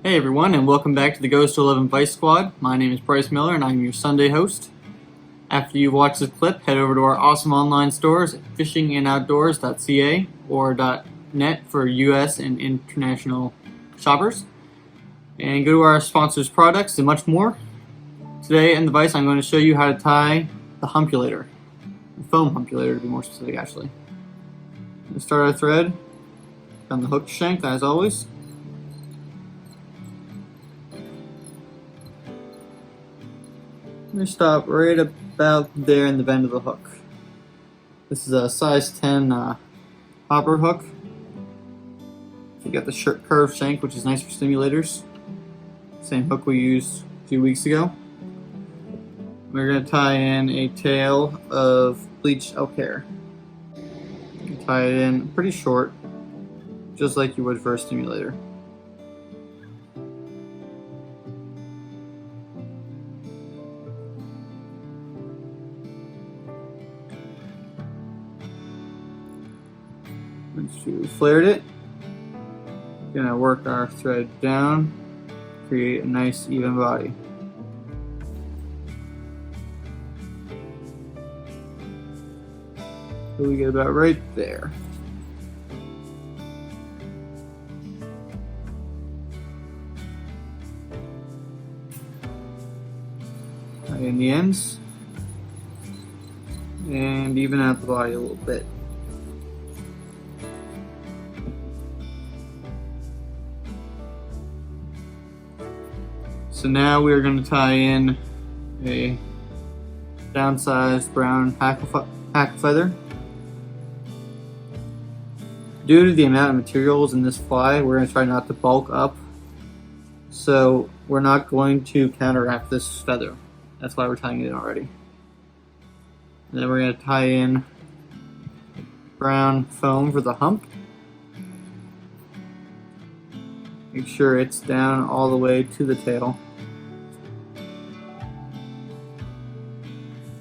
Hey everyone, and welcome back to the Ghost 11 Vice Squad. My name is Bryce Miller, and I'm your Sunday host. After you've watched this clip, head over to our awesome online stores at fishingandoutdoors.ca or .net for U.S. and international shoppers, and go to our sponsors' products and much more. Today in the Vice, I'm going to show you how to tie the Humpulator, the foam Humpulator to be more specific, actually. We'll start our thread on the hook shank, as always. I'm going to stop right about there in the bend of the hook. This is a size 10 hopper hook. You got the curved shank, which is nice for stimulators. Same hook we used a few weeks ago. We're going to tie in a tail of bleached elk hair. You can tie it in pretty short, just like you would for a stimulator. Once we flared it, we're going to work our thread down, create a nice even body. So we get about right there. Tie in the ends and even out the body a little bit. So now we're going to tie in a downsized brown hackle feather. Due to the amount of materials in this fly, we're going to try not to bulk up. So we're not going to counteract this feather. That's why we're tying it in already. And then we're going to tie in brown foam for the hump. Make sure it's down all the way to the tail.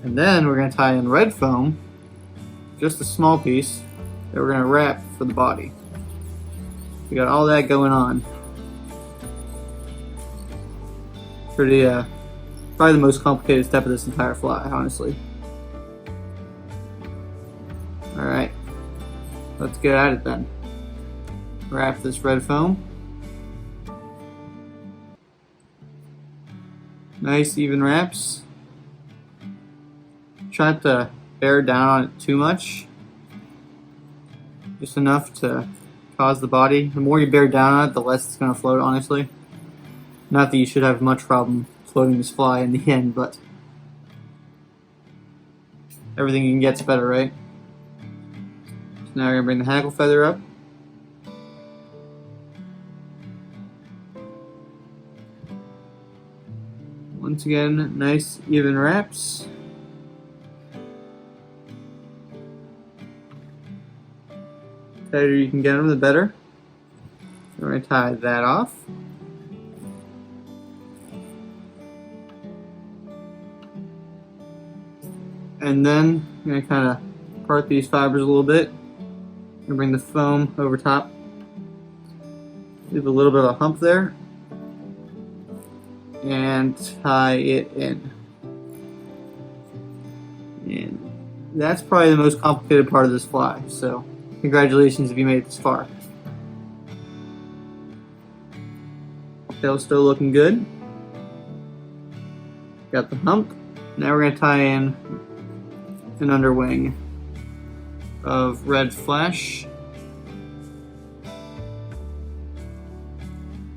And then we're going to tie in red foam, just a small piece, that we're going to wrap for the body. We got all that going on. Pretty, probably the most complicated step of this entire fly, honestly. Alright, let's get at it then. Wrap this red foam. Nice even wraps. Try not to bear down on it too much. Just enough to cause the body. The more you bear down on it, the less it's going to float, honestly. Not that you should have much problem floating this fly in the end, but everything you can get's better, right? So now we're going to bring the hackle feather up. Once again, nice even wraps. The tighter you can get them, the better. So we're going to tie that off. And then I'm going to kind of part these fibers a little bit. I'm going to bring the foam over top. Leave a little bit of a hump there. And tie it in. And that's probably the most complicated part of this fly, so congratulations if you made it this far. Tail's still looking good. Got the hump. Now we're going to tie in an underwing of red flash.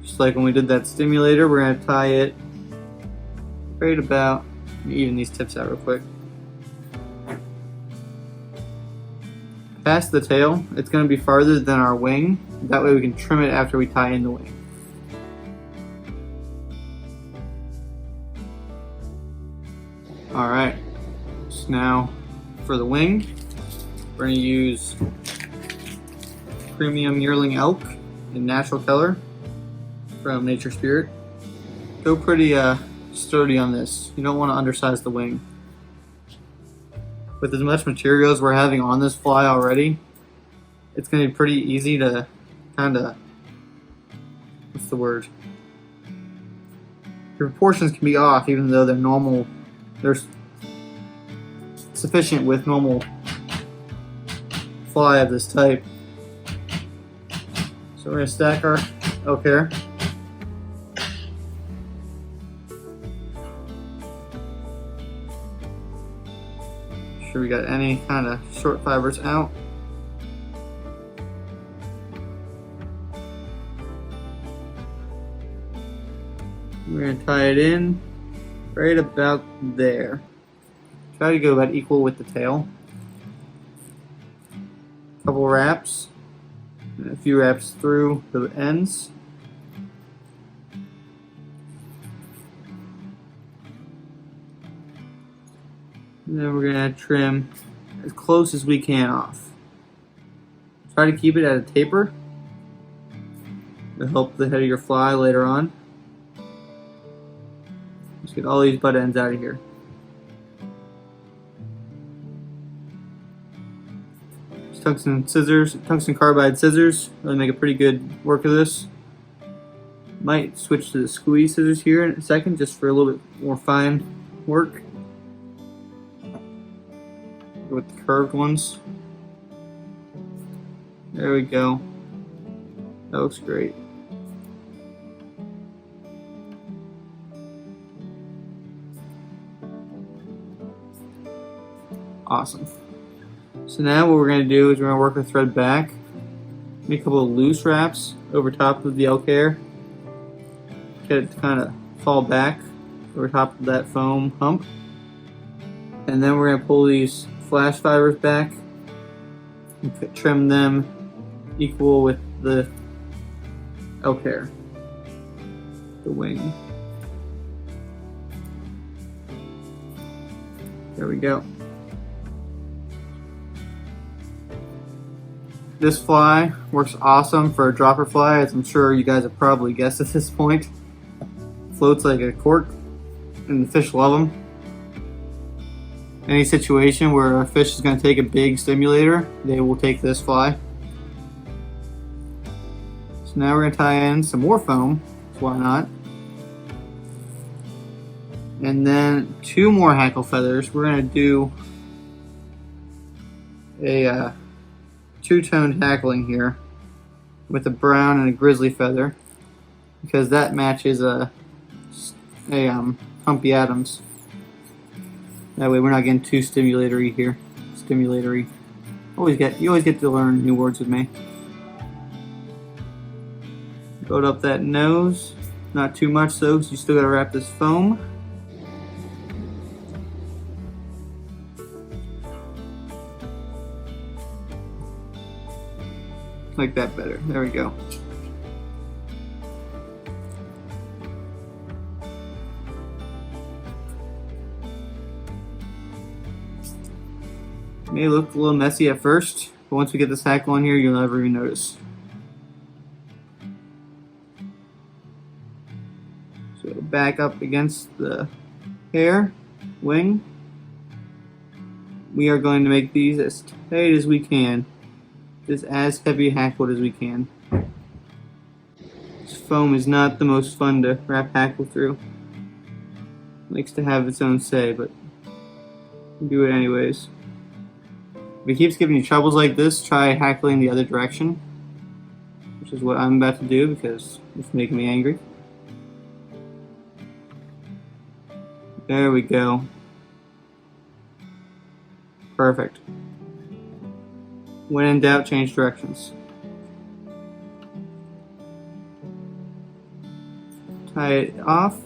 Just like when we did that stimulator, we're going to tie it right about, let me even these tips out real quick. Past the tail, it's going to be farther than our wing. That way we can trim it after we tie in the wing. Alright, so now for the wing, we're going to use premium yearling elk in natural color from Nature Spirit. Go pretty sturdy on this. You don't want to undersize the wing. With as much material as we're having on this fly already, it's going to be pretty easy to kind of, what's the word? your proportions can be off even though they're normal. They're sufficient with normal fly of this type. So we're going to stack our elk hair. Make sure we got any kind of short fibers out. We're going to tie it in right about there. Try to go about equal with the tail. Couple wraps, and a few wraps through the ends. And then we're going to trim as close as we can off. Try to keep it at a taper to help the head of your fly later on. Just get all these butt ends out of here. Just tungsten carbide scissors, really make a pretty good work of this. Might switch to the squeeze scissors here in a second just for a little bit more fine work. Go with the curved ones. There we go. That looks great. Awesome. So now what we're going to do is we're going to work the thread back. Make a couple of loose wraps over top of the elk hair. Get it to kind of fall back over top of that foam hump. And then we're going to pull these flash fibers back and trim them equal with the elk hair, the wing. There we go. This fly works awesome for a dropper fly, as I'm sure you guys have probably guessed at this point. Floats like a cork, and the fish love them. Any situation where a fish is going to take a big stimulator, they will take this fly. So now we're going to tie in some more foam, so why not? And then 2 more hackle feathers. We're going to do a two-toned hackling here with a brown and a grizzly feather, because that matches a Humpy Adams. That way we're not getting too stimulatory here. Stimulatory. You always get to learn new words with me. Load up that nose. Not too much though, because you still gotta wrap this foam. Like that better. There we go. May look a little messy at first, but once we get this hackle on here, you'll never even notice. So back up against the hair, wing. We are going to make these as tight as we can. Just as heavy hackled as we can. This foam is not the most fun to wrap hackle through. It likes to have its own say, but we do it anyways. If it keeps giving you troubles like this, try hackling the other direction, which is what I'm about to do because it's making me angry. There we go. Perfect. When in doubt, change directions. Tie it off.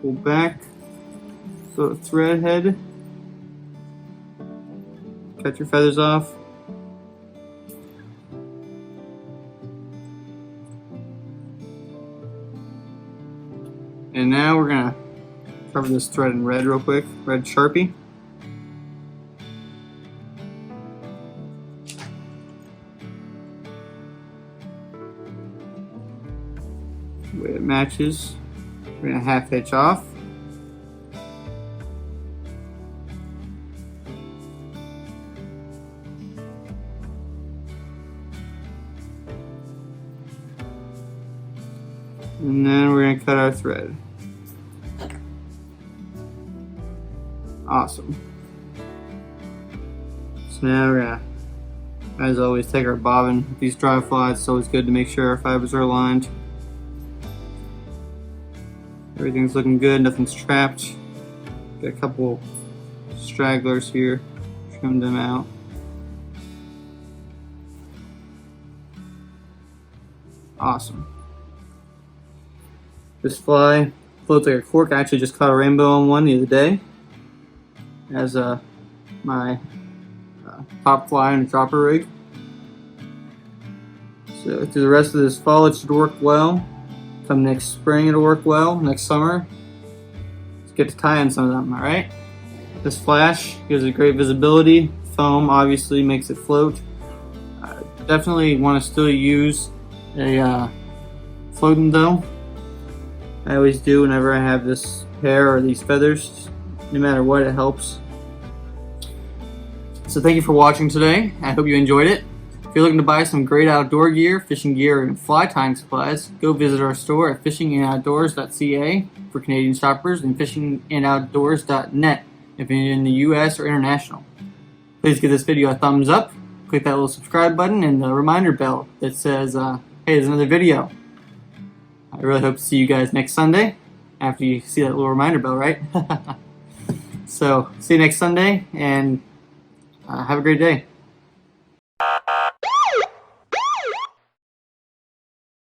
Pull back. So thread head. Cut your feathers off. And now we're gonna cover this thread in red real quick. Red Sharpie. The way it matches. We're gonna half hitch off. And then we're gonna cut our thread. Awesome. So now we're gonna, as always, take our bobbin with these dry flies. It's always good to make sure our fibers are aligned. Everything's looking good, nothing's trapped. Got a couple stragglers here, trim them out. Awesome. This fly floats like a cork. I actually just caught a rainbow on one the other day as my top fly in a dropper rig. So through the rest of this fall it should work well. Come next spring it'll work well. Next summer, let's get to tie in some of them, alright? This flash gives it great visibility. Foam obviously makes it float. Definitely want to still use a floating though. I always do whenever I have this hair or these feathers. No matter what, it helps. So thank you for watching today. I hope you enjoyed it. If you're looking to buy some great outdoor gear, fishing gear, and fly tying supplies, go visit our store at fishingandoutdoors.ca for Canadian shoppers and fishingandoutdoors.net if you're in the US or international. Please give this video a thumbs up, click that little subscribe button and the reminder bell that says, hey, there's another video. I really hope to see you guys next Sunday after you see that little reminder bell, right? So, see you next Sunday and have a great day.